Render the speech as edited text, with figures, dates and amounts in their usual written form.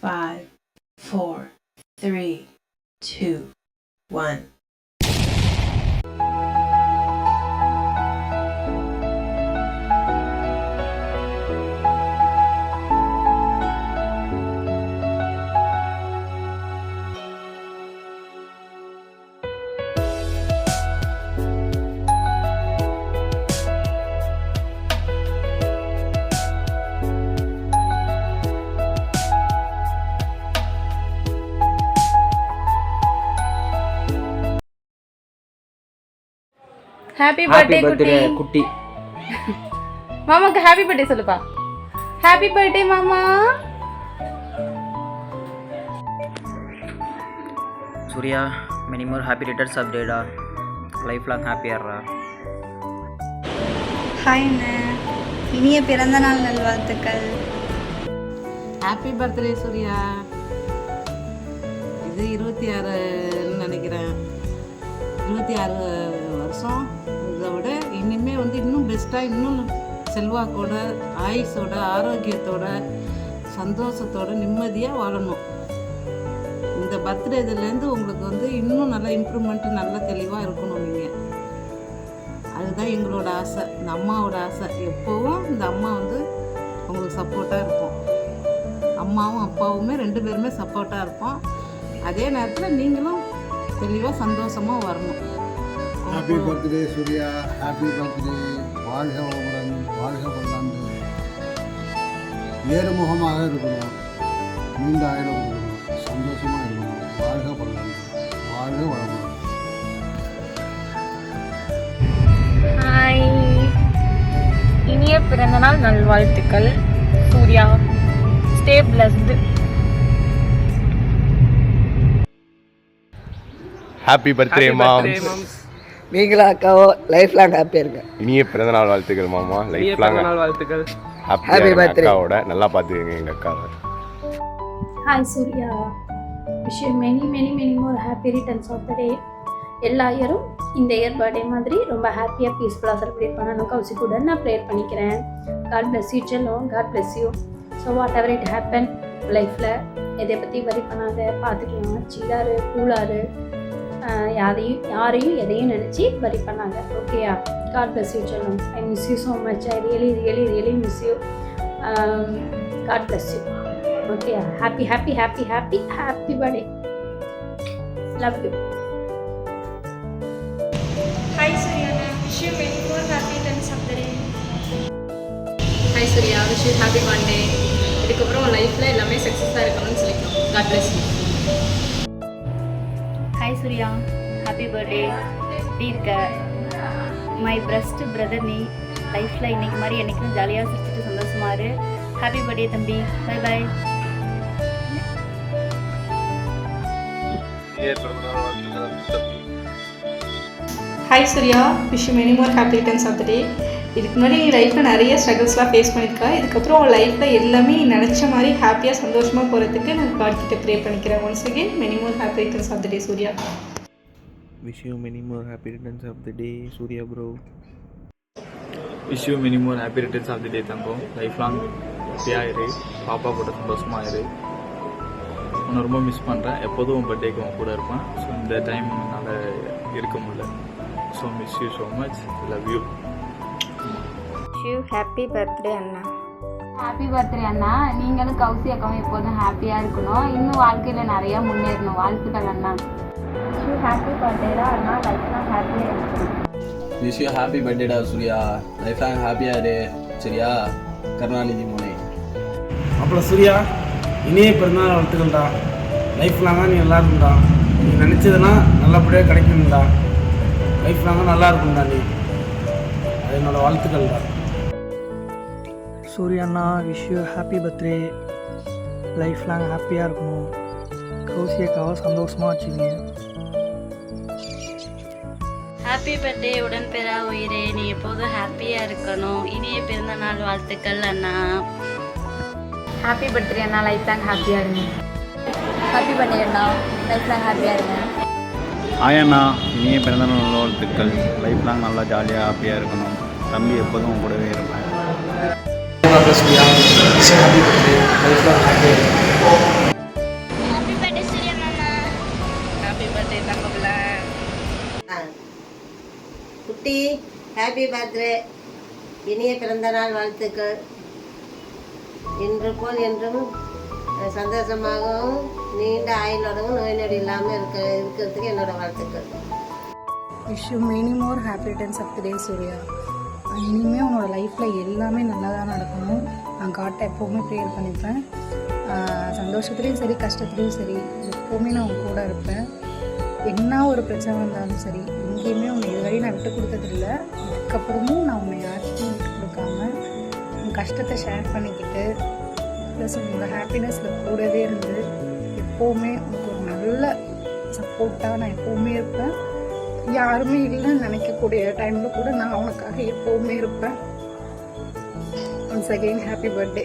5, 4, 3, 2, 1. Happy birthday குட்டி. மாமாக்கு happy birthday சொல்லுப்பா. ஹாப்பி பர்த்டே மாமா. Surya, many more happy returns of day டா. லைஃப் லாங் ஹாப்பியாரா. ஹாய் அண்ணா, இனிய பிறந்தநாள் நல்வாழ்த்துக்கள். Happy birthday Surya. இது 26 நினைக்கிறேன். 26 வருஷம். இதை விட இனிமேல் இன்னும் பெஸ்ட்டாக, இன்னும் செல்வாக்கோட, ஆயுசோட, ஆரோக்கியத்தோட, சந்தோஷத்தோட, நிம்மதியாக வாழணும். இந்த பர்த்டே இதுலேருந்து உங்களுக்கு இன்னும் நல்லா இம்ப்ரூவ்மெண்ட்டு, நல்லா தெளிவாக இருக்கணும் நீங்கள். அதுதான் எங்களோட ஆசை, இந்த அம்மாவோட ஆசை. எப்போவும் இந்த அம்மா உங்களுக்கு சப்போர்ட்டாக இருக்கும். அம்மாவும் அப்பாவுமே 2 பேருமே சப்போர்ட்டாக இருப்போம். அதே நேரத்தில் நீங்களும் தெளிவாக சந்தோஷமாக வரணும். Happy birthday Surya, happy birthday. வாழ்க வளமுடன், வாழ்க பல்லாண்டு. ஏறுமுகமாக இருக்கணும், நீண்ட ஆயுளம் கொடுக்கணும், சந்தோஷமாக இருக்கணும். வாழ்க பல்லாண்டு, வாழ்க வளமுடன். ஹாய், இனிய பிறந்தநாள் நல்வாழ்த்துக்கள் Surya. Stay blessed. Happy birthday மாம்ஸ். நீங்களா அக்காவோ லைஃப் லாங் ஹாப்பியாக இருங்க. இனிய பிறந்தநாள் வாழ்த்துக்கள் மாமா. லைஃப் லாங் வாழ்த்துக்கள். Happy birthday. அக்காவோட நல்லா பார்த்துக்கங்க எங்கள் அக்காவை. ஹாய் Surya, wish you many more happy returns of the day. எல்லா இயரும் இந்த இயர் பர்த்டே மாதிரி ரொம்ப ஹாப்பியாக பீஸ்ஃபுல்லாக செலிப்ரேட் பண்ணணும். கௌசி கூட நான் ப்ரேயர் பண்ணிக்கிறேன். காட் பிளஸ் யூ செல்லம், God bless you. So whatever it happen லைஃப்பில் எதை பற்றி வரி பண்ணாத, பார்த்துக்கலாம். சில்லாரு கூலாரு, யாரையும் எதையும் நினச்சி வரி பண்ணாங்க. ஓகேயா? காட் பிளஸ் யூ செல்லம். I miss you so much. I really miss you. God bless you. ஓகேயா? Happy birthday. Love you. Hi Surya, wish you many more happy returns of the day. Hi Surya, wish you happy birthday. இதுக்கப்புறம் லைஃப்பில் எல்லாமே சக்ஸஸாக இருக்கணும்னு சொல்லிக்கணும். God bless you. Hi Surya, happy birthday. எப்படி இருக்க? My best brother நீ. லைஃப்பில் இன்றைக்கி மாதிரி என்றைக்கும் ஜாலியாக சிரிச்சிட்டு சந்தோஷமாக இரு. ஹாப்பி பர்த்டே தம்பி. Bye bye. Hi Surya, wish you many more happy returns of the day. இதுக்கு முன்னாடி நீ லைஃப்பில் நிறைய ஸ்ட்ரகிள்ஸ்லாம் ஃபேஸ் பண்ணியிருக்கா. இதுக்கப்புறம் உன் லைஃப்பில் எல்லாமே நீ நினச்ச மாதிரி ஹாப்பியாக சந்தோஷமாக போகிறதுக்கு நான் காட் கிட்ட ப்ரே பண்ணிக்கிறேன். Once again many more happy returns of the day Surya. Wish you many more happy returns of the day Surya bro. Wish you many more happy returns of the day தங்கம். லைஃப் லாங் ஹாப்பியாக இரு, பாப்பா கூட சந்தோஷமாக இரு. உன்னை ரொம்ப மிஸ் பண்ணுறேன். எப்போதும் உன் பர்த்டேக்கு உன் கூட இருப்பேன். ஸோ இந்த டைம் என்னால் இருக்க முடியல. So miss you so much. Love you. Happy birthday அண்ணா. ஹாப்பி பர்த்டே அண்ணா. நீங்களும் கௌசி அக்காவும் எப்போதும் ஹாப்பியாக இருக்கணும். இன்னும் வாழ்க்கையில் நிறையா முன்னேறணும். வாழ்த்துக்கள் அண்ணா. ஹாப்பி பர்த்டேடா அண்ணா. லைஃப்லாம் ஹாப்பியாக இருக்கணும். விஷ் யூ ஹாப்பி பர்த்டேடா சூர்யா. லைஃப் லாங் ஹாப்பியாக இரு. சரியா? கருணாநிதி மோனே. அப்புறம் சூர்யா, இனிய பிறந்தநாள் வாழ்த்துக்கள்டா. லைஃப் லாங்காக நீ நல்லா இருக்கும்டா. நீ நினச்சதுன்னா நல்லபடியாக கிடைக்கணும்டா. லைஃப் லாங்காக நல்லா இருக்கும்டா நீ. அது என்னோடய வாழ்த்துக்கள்டா. சூர்யாண்ணா, wish you happy birthday. Life long ஹாப்பியாக இருக்கணும். கௌசி அக்காவை சந்தோஷமாக வச்சுக்கோங்க. ஹாப்பி பர்த்டே உடன்பிறா உயிரே. நீ எப்போதும் ஹாப்பியாக இருக்கணும். இனிய பிறந்த நாள் வாழ்த்துக்கள் அண்ணா. ஹாப்பி பர்த்டே அண்ணா. லைஃப் லாங் ஹாப்பியாக இருங்க. ஹாப்பி பர்த்டே அண்ணா. லைஃப் லாங் ஹாப்பியாக இருங்க. ஆயண்ணா, இனிய பிறந்தநாள் வாழ்த்துக்கள். லைஃப் லாங் நல்லா ஜாலியாக ஹாப்பியாக இருக்கணும். தம்பி எப்போதும் உன் கூடவே இருப்பேன். Happy birthday. லைஃப் லாங் ஹாப்பியாக இருக்கணும். ஹாப்பி பர்த்டே, இனிய பிறந்தநாள் வாழ்த்துக்கள். இன்று போல் என்றும் சந்தோஷமாகவும் நீண்ட ஆயுளோடவும் நோய் நொடி இல்லாமல் இருக்கிறதுக்கு என்னோட வாழ்த்துக்கள். Wish you many more happy returns of the day Surya. இனிமேல் உன்னோட லைஃப்பில் எல்லாமே நல்லதாக நடக்கணும். நான் காட்ட எப்போவுமே ப்ரேயர் பண்ணிப்பேன். சந்தோஷத்துலேயும் சரி கஷ்டத்துலேயும் சரி எப்போவுமே நான் உன் கூட இருப்பேன். என்ன ஒரு பிரச்சனை வந்தாலும் சரி எங்கேயுமே உன்னை இதுவரையும் நான் விட்டு கொடுத்ததில்ல. இதுக்கப்புறமும் நான் உன்னை யாருக்கும் விட்டு கொடுக்காம உன் கஷ்டத்தை ஷேர் பண்ணிக்கிட்டு ப்ளஸ் உங்களோட ஹாப்பினஸில் கூடவே இருந்து எப்போவுமே உங்களுக்கு ஒரு நல்ல சப்போர்ட்டாக நான் எப்போவுமே இருப்பேன். யாருமே இல்லைன்னு நினைக்கக்கூடிய டைமில் கூட நான் உனக்காக எப்போவுமே இருப்பேன். Once again happy birthday.